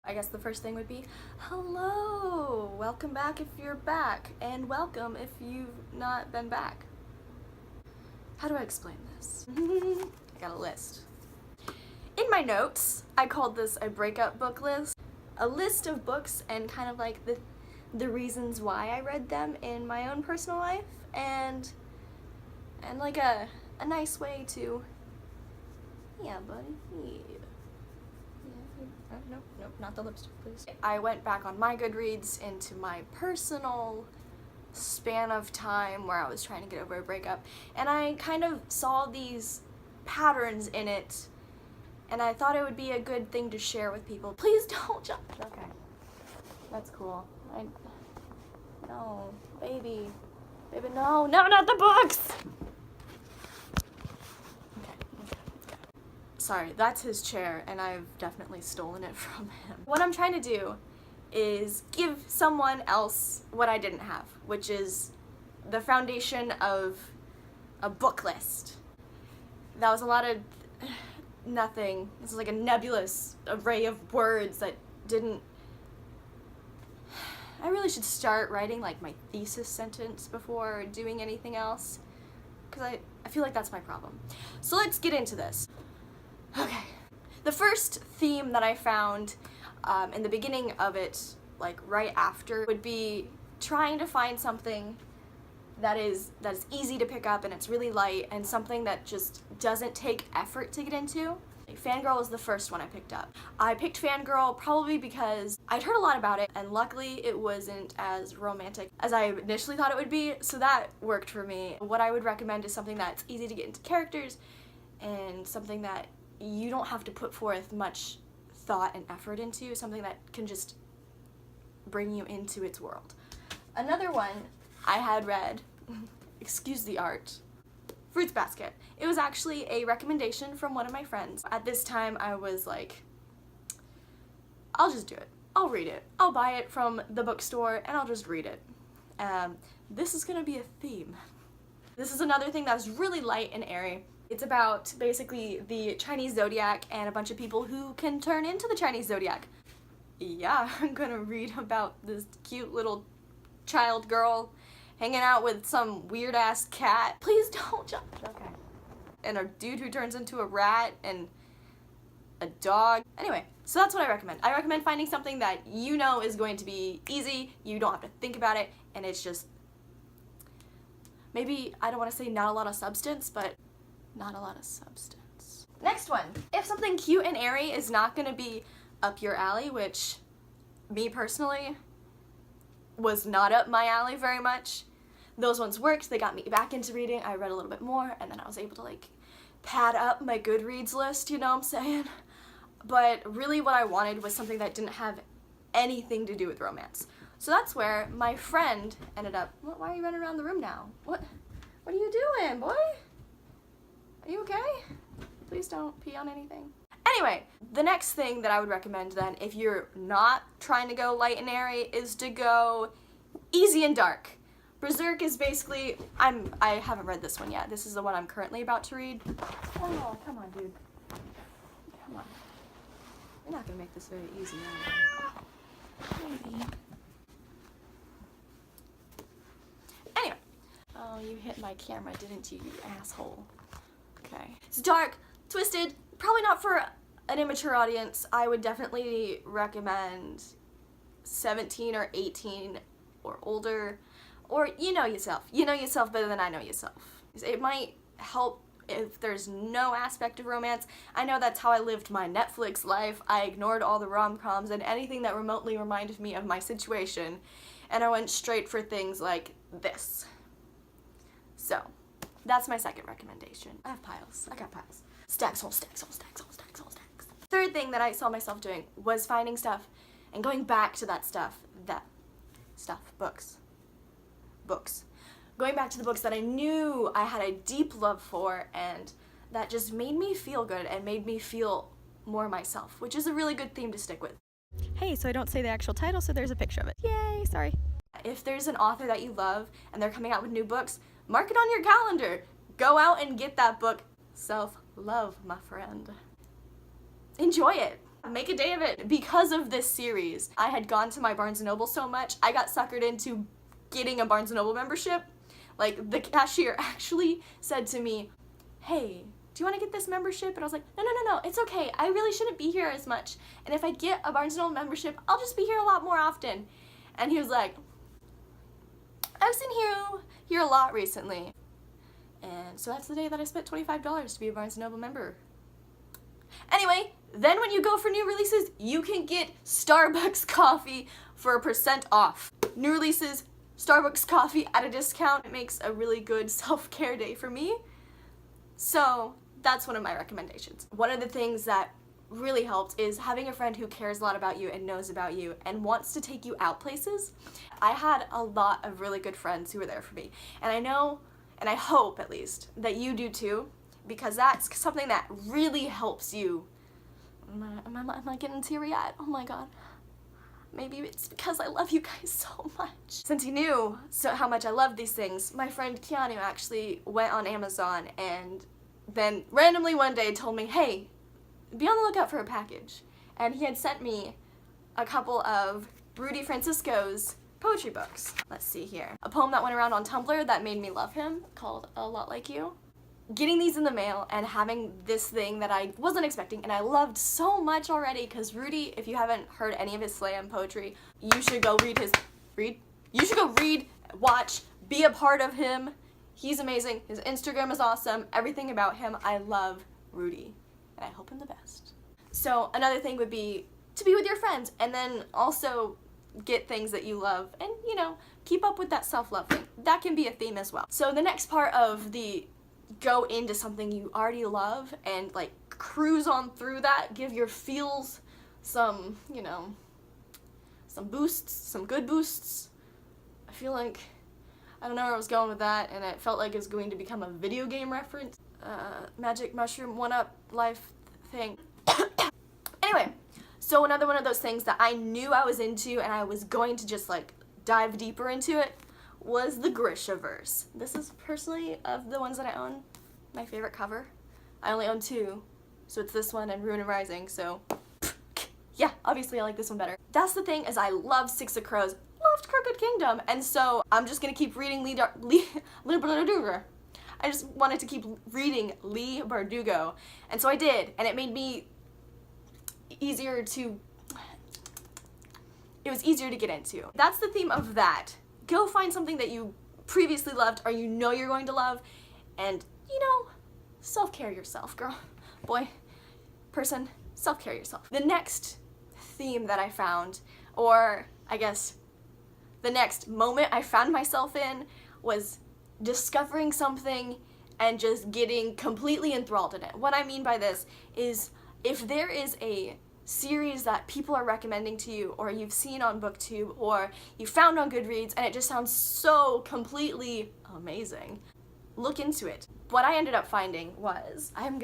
I guess the first thing would be, hello! Welcome back if you're back, and welcome if you've not been back. How do I explain this? I got a list. In my notes, I called this a breakup book list. A list of books and kind of like the reasons why I read them in my own personal life, and like a nice way to, yeah, buddy, yeah. Nope, not the lipstick, please. I went back on my Goodreads into my personal span of time where I was trying to get over a breakup, and I kind of saw these patterns in it, and I thought it would be a good thing to share with people. Please don't jump. Okay, that's cool. No, baby, no, not the books! Sorry, that's his chair, and I've definitely stolen it from him. What I'm trying to do is give someone else what I didn't have, which is the foundation of a book list. That was a lot of nothing. This is like a nebulous array of words that didn't... I really should start writing like my thesis sentence before doing anything else, because I feel like that's my problem. So let's get into this. Okay, the first theme that I found in the beginning of it, like right after, would be trying to find something that is easy to pick up and it's really light, and something that just doesn't take effort to get into. Fangirl was the first one I picked up. I picked Fangirl probably because I'd heard a lot about it, and luckily it wasn't as romantic as I initially thought it would be, so that worked for me. What I would recommend is something that's easy to get into characters, and something that you don't have to put forth much thought and effort into, something that can just bring you into its world. Another one I had read, excuse the art, Fruits Basket. It was actually a recommendation from one of my friends. At this time I was like, I'll just do it. I'll read it. I'll buy it from the bookstore and I'll just read it. This is gonna be a theme. This is another thing that's really light and airy. It's about basically the Chinese zodiac and a bunch of people who can turn into the Chinese zodiac. Yeah, I'm gonna read about this cute little child girl hanging out with some weird ass cat. Please don't jump. Okay. And a dude who turns into a rat and a dog. Anyway, so that's what I recommend. I recommend finding something that you know is going to be easy, you don't have to think about it, and it's just, maybe, I don't want to say not a lot of substance, but not a lot of substance. Next one. If something cute and airy is not gonna be up your alley, which me personally was not up my alley very much, those ones worked. They got me back into reading. I read a little bit more, and then I was able to like pad up my Goodreads list, you know what I'm saying? But really what I wanted was something that didn't have anything to do with romance. So that's where my friend ended up. Why are you running around the room now? What are you doing, boy? Are you okay? Please don't pee on anything. Anyway, the next thing that I would recommend then, if you're not trying to go light and airy, is to go easy and dark. Berserk is basically, I haven't read this one yet. This is the one I'm currently about to read. Oh, come on, dude. Come on. You're not gonna make this very easy, are you? Maybe. Anyway. Oh, you hit my camera, didn't you, you asshole? Okay. It's dark, twisted, probably not for an immature audience. I would definitely recommend 17 or 18 or older, or you know yourself. You know yourself better than I know yourself. It might help if there's no aspect of romance. I know that's how I lived my Netflix life. I ignored all the rom-coms and anything that remotely reminded me of my situation, and I went straight for things like this. So, that's my second recommendation. I have piles. I got piles. Stacks, whole stacks, whole stacks, whole stacks, whole stacks. Third thing that I saw myself doing was finding stuff and going back to that stuff. Books. Going back to the books that I knew I had a deep love for and that just made me feel good and made me feel more myself, which is a really good theme to stick with. Hey, so I don't say the actual title, so there's a picture of it. Yay, sorry. If there's an author that you love and they're coming out with new books, mark it on your calendar. Go out and get that book. Self-love, my friend. Enjoy it. Make a day of it. Because of this series, I had gone to my Barnes & Noble so much, I got suckered into getting a Barnes & Noble membership. Like, the cashier actually said to me, hey, do you want to get this membership? And I was like, no, it's okay. I really shouldn't be here as much. And if I get a Barnes & Noble membership, I'll just be here a lot more often. And he was like, I've seen you here a lot recently. And so that's the day that I spent $25 to be a Barnes & Noble member. Anyway, then when you go for new releases, you can get Starbucks coffee for 1% off. New releases, Starbucks coffee at a discount. It makes a really good self-care day for me. So that's one of my recommendations. One of the things that really helped is having a friend who cares a lot about you and knows about you and wants to take you out places. I had a lot of really good friends who were there for me. And I know, and I hope at least, that you do too, because that's something that really helps you. Am I getting teary-eyed? Oh my god. Maybe it's because I love you guys so much. Since you knew how much I love these things, my friend Keanu actually went on Amazon and then randomly one day told me, hey, be on the lookout for a package. And he had sent me a couple of Rudy Francisco's poetry books. Let's see here. A poem that went around on Tumblr that made me love him, called A Lot Like You. Getting these in the mail and having this thing that I wasn't expecting and I loved so much already, because Rudy, if you haven't heard any of his slam poetry, you should go read, watch, be a part of him. He's amazing. His Instagram is awesome. Everything about him. I love Rudy and I hope him the best. So another thing would be to be with your friends and then also get things that you love and, you know, keep up with that self-love thing. That can be a theme as well. So the next part of the go into something you already love and like cruise on through that, give your feels some, you know, some boosts, some good boosts. I feel like, I don't know where I was going with that, and it felt like it was going to become a video game reference. Magic mushroom, 1-up life thing. Anyway, so another one of those things that I knew I was into and I was going to just like dive deeper into it was the Grishaverse. This is personally, of the ones that I own, my favorite cover. I only own 2, so it's this one and Ruin and Rising, so yeah, obviously I like this one better. That's the thing, is I love Six of Crows, loved Crooked Kingdom, and so I'm just gonna keep reading Lee Bardugo. I just wanted to keep reading Lee Bardugo, and so I did, and it made me easier to, it was easier to get into. That's the theme of that. Go find something that you previously loved or you know you're going to love, and, you know, self-care yourself, girl, boy, person, self-care yourself. The next theme that I found, or I guess the next moment I found myself in, was discovering something and just getting completely enthralled in it. What I mean by this is, if there is a series that people are recommending to you, or you've seen on Booktube, or you found on Goodreads, and it just sounds so completely amazing, look into it. What I ended up finding was, I'm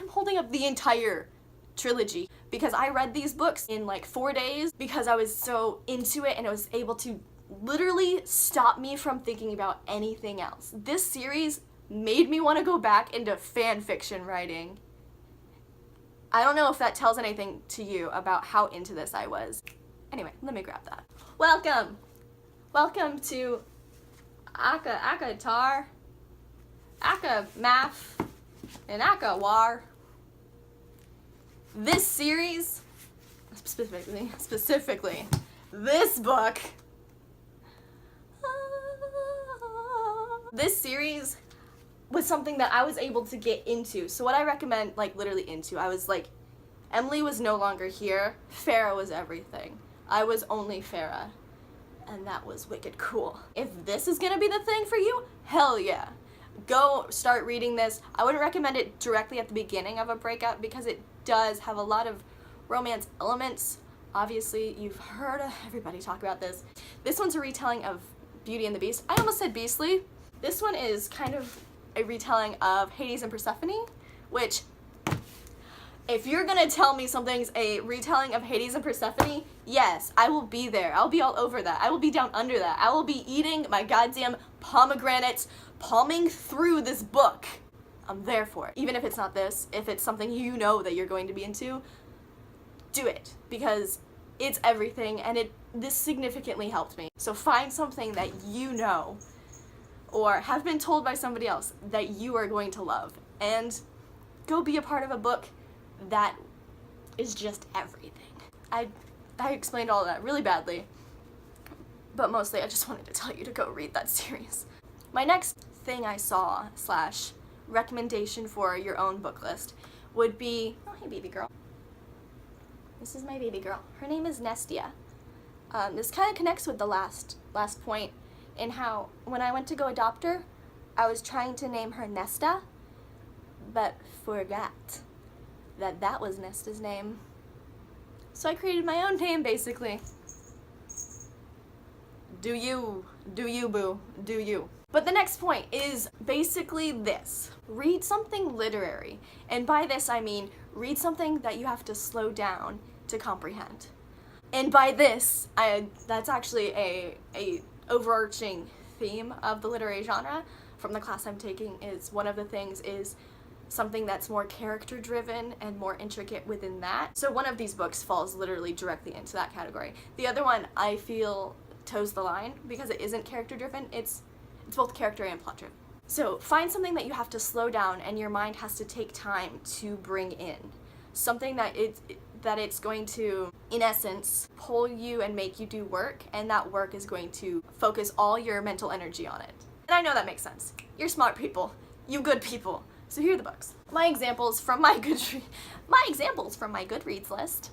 holding up the entire trilogy, because I read these books in like 4 days because I was so into it and it was able to literally stop me from thinking about anything else. This series made me want to go back into fan fiction writing. I don't know if that tells anything to you about how into this I was. Anyway, let me grab that. Welcome! Welcome to Aka Tar, Aka Math, and Aka War. This series, specifically, this book, this series was something that I was able to get into. So what I recommend, like literally into, I was like, Emily was no longer here, Farrah was everything. I was only Farrah, and that was wicked cool. If this is gonna be the thing for you, hell yeah. Go start reading this. I wouldn't recommend it directly at the beginning of a breakup because it does have a lot of romance elements. Obviously, you've heard everybody talk about this. This one's a retelling of Beauty and the Beast. I almost said Beastly. This one is kind of a retelling of Hades and Persephone, which, if you're gonna tell me something's a retelling of Hades and Persephone, yes, I will be there. I'll be all over that. I will be down under that. I will be eating my goddamn pomegranates, palming through this book. I'm there for it. Even if it's not this, if it's something you know that you're going to be into, do it, because it's everything, and this significantly helped me. So find something that you know or have been told by somebody else that you are going to love, and go be a part of a book that is just everything. I explained all of that really badly, but mostly I just wanted to tell you to go read that series. My next thing I saw / recommendation for your own book list would be, oh hey baby girl. This is my baby girl. Her name is Nestia. This kind of connects with the last point in how when I went to go adopt her, I was trying to name her Nesta, but forgot that was Nesta's name. So I created my own name, basically. Do you, boo, do you. But the next point is basically this. Read something literary. And by this I mean, read something that you have to slow down to comprehend. And by this, that's actually a overarching theme of the literary genre from the class I'm taking. Is one of the things is something that's more character driven and more intricate within that. So one of these books falls literally directly into that category. The other one I feel toes the line because it isn't character driven. It's both character and plot driven. So find something that you have to slow down and your mind has to take time to bring in. Something that it's going to, in essence, pull you and make you do work, and that work is going to focus all your mental energy on it. And I know that makes sense. You're smart people. You good people. So here are the books. My examples from my Goodreads list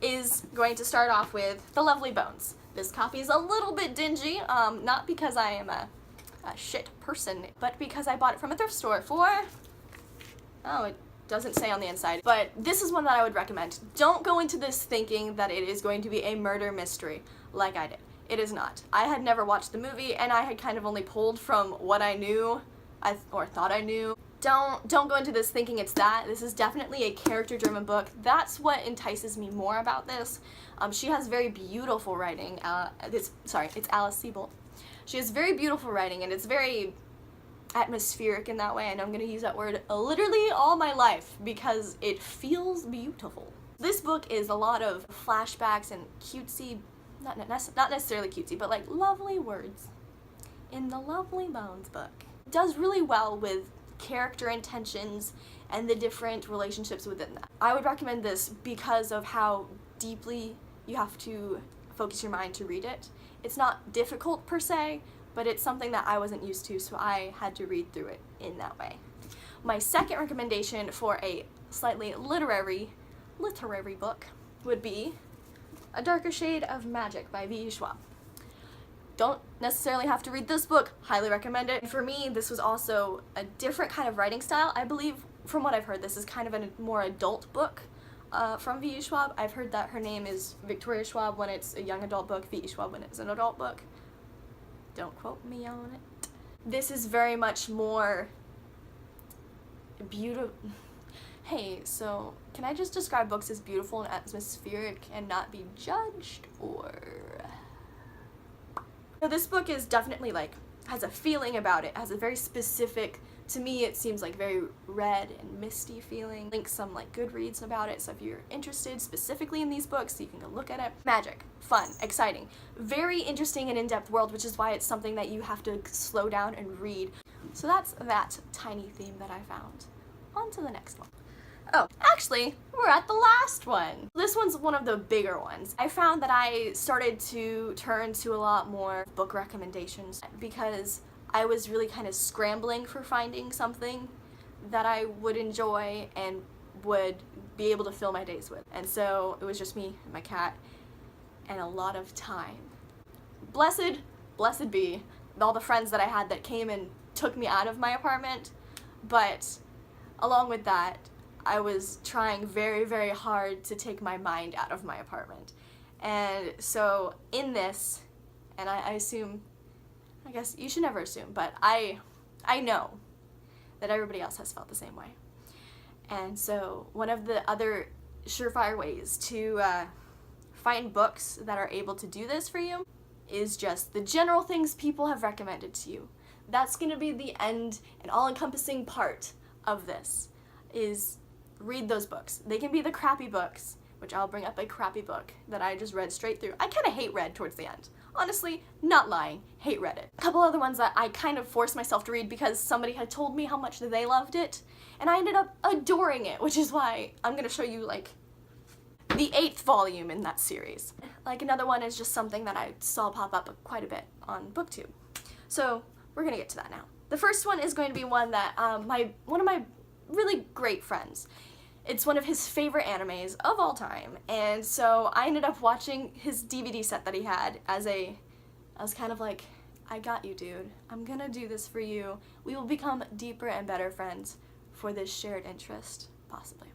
is going to start off with The Lovely Bones. This copy is a little bit dingy, not because I am a shit person, but because I bought it from a thrift store for, oh, it doesn't say on the inside, but this is one that I would recommend. Don't go into this thinking that it is going to be a murder mystery like I did. It is not. I had never watched the movie, and I had kind of only pulled from what I knew, or thought I knew. Don't go into this thinking it's that. This is definitely a character-driven book. That's what entices me more about this. She has very beautiful writing. It's Alice Sebold. She has very beautiful writing, and it's very atmospheric in that way. I know I'm going to use that word literally all my life because it feels beautiful. This book is a lot of flashbacks and cutesy, not necessarily cutesy, but like lovely words in the Lovely Bones book. It does really well with character intentions and the different relationships within that. I would recommend this because of how deeply you have to focus your mind to read it. It's not difficult per se, but it's something that I wasn't used to, so I had to read through it in that way. My second recommendation for a slightly literary book would be A Darker Shade of Magic by V.E. Schwab. Don't necessarily have to read this book, highly recommend it. For me, this was also a different kind of writing style. I believe, from what I've heard, this is kind of a more adult book from V.E. Schwab. I've heard that her name is Victoria Schwab when it's a young adult book, V.E. Schwab when it's an adult book. Don't quote me on it. This is very much more beautiful. Hey, so can I just describe books as beautiful and atmospheric and not be judged, or? So this book is definitely has a feeling about it, has a very specific, to me it seems like very red and misty feeling. Link some Goodreads about it, so if you're interested specifically in these books, you can go look at it. Magic, fun, exciting, very interesting and in-depth world, which is why it's something that you have to slow down and read. So that's that tiny theme that I found. On to the next one. Oh, actually, we're at the last one. This one's one of the bigger ones. I found that I started to turn to a lot more book recommendations because I was really kind of scrambling for finding something that I would enjoy and would be able to fill my days with. And so it was just me and my cat and a lot of time. Blessed be all the friends that I had that came and took me out of my apartment, but along with that, I was trying very, very hard to take my mind out of my apartment. And so in this, and I assume, I guess you should never assume, but I know that everybody else has felt the same way. And so one of the other surefire ways to find books that are able to do this for you is just the general things people have recommended to you. That's going to be the end and all-encompassing part of this, is read those books. They can be the crappy books which I'll bring up a crappy book that I just read straight through. I kind of hate read towards the end. Honestly, not lying, hate read it. A couple other ones that I kind of forced myself to read because somebody had told me how much they loved it, and I ended up adoring it, which is why I'm gonna show you like the 8th volume in that series. Like another one is just something that I saw pop up quite a bit on Booktube. So we're gonna get to that now. The first one is going to be one that one of my really great friends. It's one of his favorite animes of all time, and so I ended up watching his DVD set that he had I was kind of like, I got you, dude. I'm gonna do this for you. We will become deeper and better friends for this shared interest, possibly.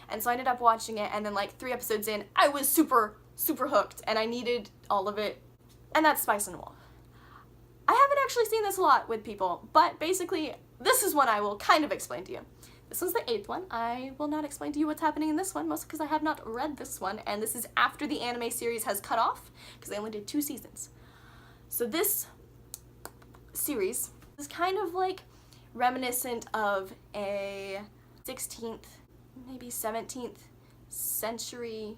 And so I ended up watching it, and then like 3 episodes in, I was super hooked, and I needed all of it, and that's Spice and Wolf. I haven't actually seen this a lot with people, but basically, this is one I will kind of explain to you. This one's the 8th one. I will not explain to you what's happening in this one, mostly because I have not read this one, and this is after the anime series has cut off, because they only did 2 seasons. So this series is kind of like reminiscent of a 16th, maybe 17th century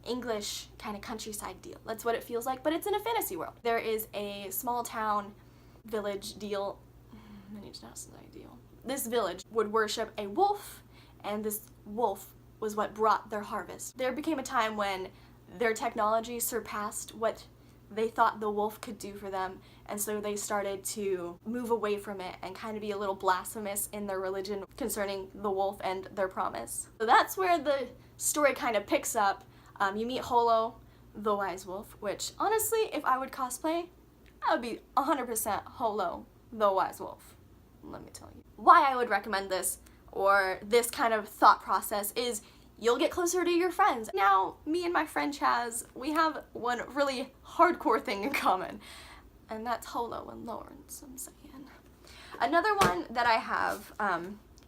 English kind of countryside deal. That's what it feels like, but it's in a fantasy world. There is a small town village deal. I need to know something deal. This village would worship a wolf, and this wolf was what brought their harvest. There became a time when their technology surpassed what they thought the wolf could do for them, and so they started to move away from it and kind of be a little blasphemous in their religion concerning the wolf and their promise. So that's where the story kind of picks up. You meet Holo, the wise wolf, which honestly, if I would cosplay, I would be 100% Holo, the wise wolf. Let me tell you. Why I would recommend this, or this kind of thought process, is you'll get closer to your friends. Now, me and my friend Chaz, we have one really hardcore thing in common, and that's Holo and Lawrence, I'm saying. Another one that I have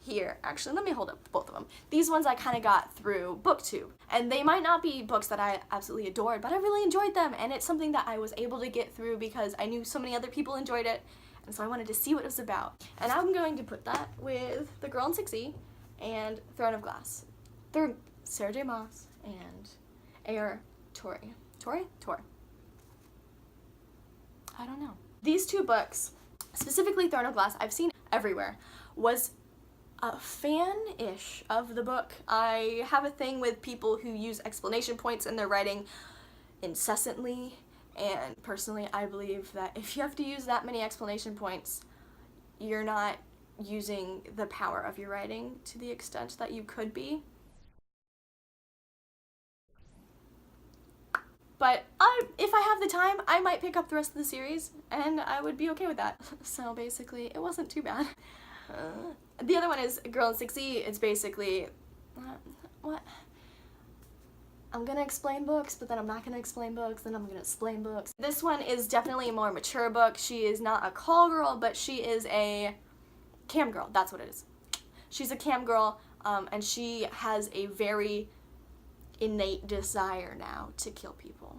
here, actually, let me hold up both of them. These ones I kind of got through Booktube, and they might not be books that I absolutely adored, but I really enjoyed them, and it's something that I was able to get through because I knew so many other people enjoyed it, and so I wanted to see what it was about. And I'm going to put that with The Girl in 6E and Throne of Glass. They're Sarah J. Maas and A.R. Torrey. Torrey? I don't know. These 2 books, specifically Throne of Glass, I've seen everywhere, was a fan-ish of the book. I have a thing with people who use explanation points in their writing incessantly, and personally I believe that if you have to use that many explanation points, you're not using the power of your writing to the extent that you could be. But if I have the time, I might pick up the rest of the series, and I would be okay with that. So basically, it wasn't too bad. The other one is Girl in 6E. It's basically, what? I'm gonna explain books, but then I'm not gonna explain books, then I'm gonna explain books. This one is definitely a more mature book. She is not a call girl, but she is a cam girl. That's what it is. She's a cam girl, and she has a very innate desire now to kill people.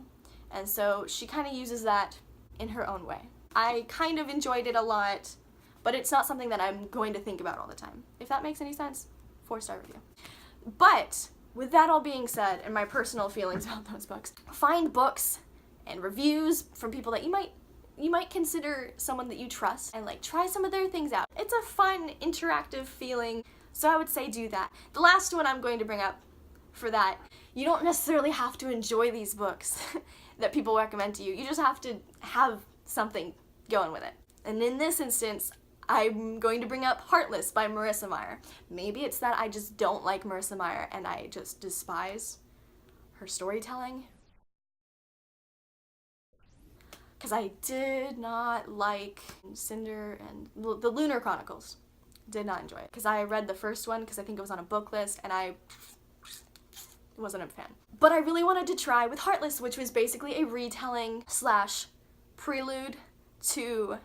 And so she kind of uses that in her own way. I kind of enjoyed it a lot, but it's not something that I'm going to think about all the time. If that makes any sense, 4-star review. But with that all being said, and my personal feelings about those books, find books and reviews from people that you might consider someone that you trust, and like try some of their things out. It's a fun, interactive feeling, so I would say do that. The last one I'm going to bring up for that, you don't necessarily have to enjoy these books that people recommend to you. You just have to have something going with it. And in this instance, I'm going to bring up Heartless by Marissa Meyer. Maybe it's that I just don't like Marissa Meyer and I just despise her storytelling. Because I did not like Cinder and the Lunar Chronicles. Did not enjoy it. Because I read the first one because I think it was on a book list and I wasn't a fan. But I really wanted to try with Heartless, which was basically a retelling / prelude to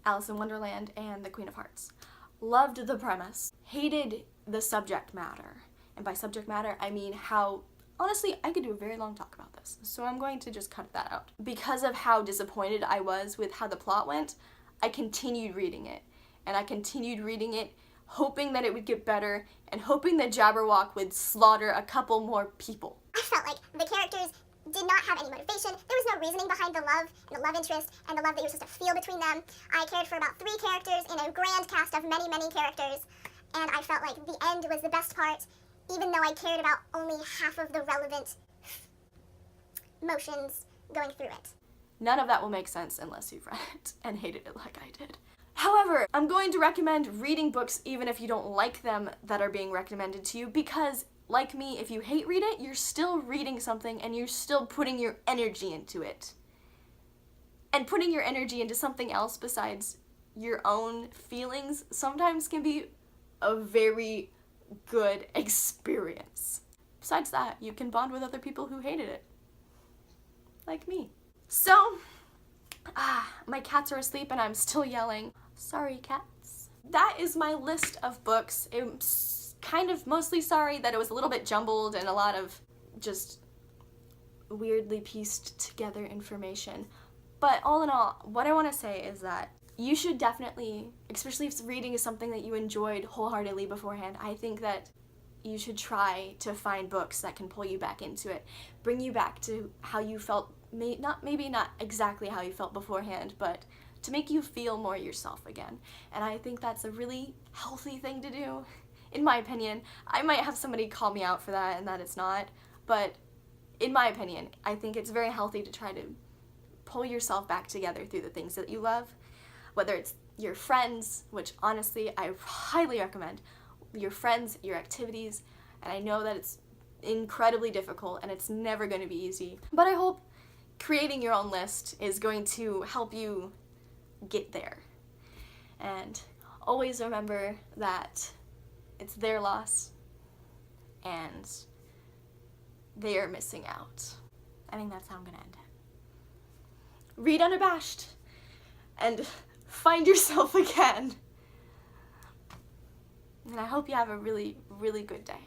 Alice in Wonderland and the Queen of Hearts. Loved the premise. Hated the subject matter. And by subject matter, I mean how, honestly, I could do a very long talk about this. So I'm going to just cut that out. Because of how disappointed I was with how the plot went, I continued reading it. And I continued reading it hoping that it would get better, and hoping that Jabberwock would slaughter a couple more people. I felt like the characters did not have any motivation. There was no reasoning behind the love and the love interest and the love that you were supposed to feel between them. I cared for about 3 characters in a grand cast of many, many characters, and I felt like the end was the best part, even though I cared about only half of the relevant motions going through it. None of that will make sense unless you've read it and hated it like I did. However, I'm going to recommend reading books even if you don't like them that are being recommended to you, because like me, if you hate read it, you're still reading something and you're still putting your energy into it. And putting your energy into something else besides your own feelings sometimes can be a very good experience. Besides that, you can bond with other people who hated it. Like me. So, my cats are asleep and I'm still yelling. Sorry, cats. That is my list of books. I'm kind of mostly sorry that it was a little bit jumbled and a lot of just weirdly pieced together information. But all in all, what I want to say is that you should definitely, especially if reading is something that you enjoyed wholeheartedly beforehand, I think that you should try to find books that can pull you back into it, bring you back to how you felt, maybe not exactly how you felt beforehand, but to make you feel more yourself again. And I think that's a really healthy thing to do, in my opinion. I might have somebody call me out for that and that it's not, but in my opinion, I think it's very healthy to try to pull yourself back together through the things that you love, whether it's your friends, which honestly I highly recommend, your friends, your activities, and I know that it's incredibly difficult and it's never going to be easy, but I hope creating your own list is going to help you get there. And always remember that it's their loss and they are missing out. I think that's how I'm going to end it. Read unabashed and find yourself again. And I hope you have a really, really good day.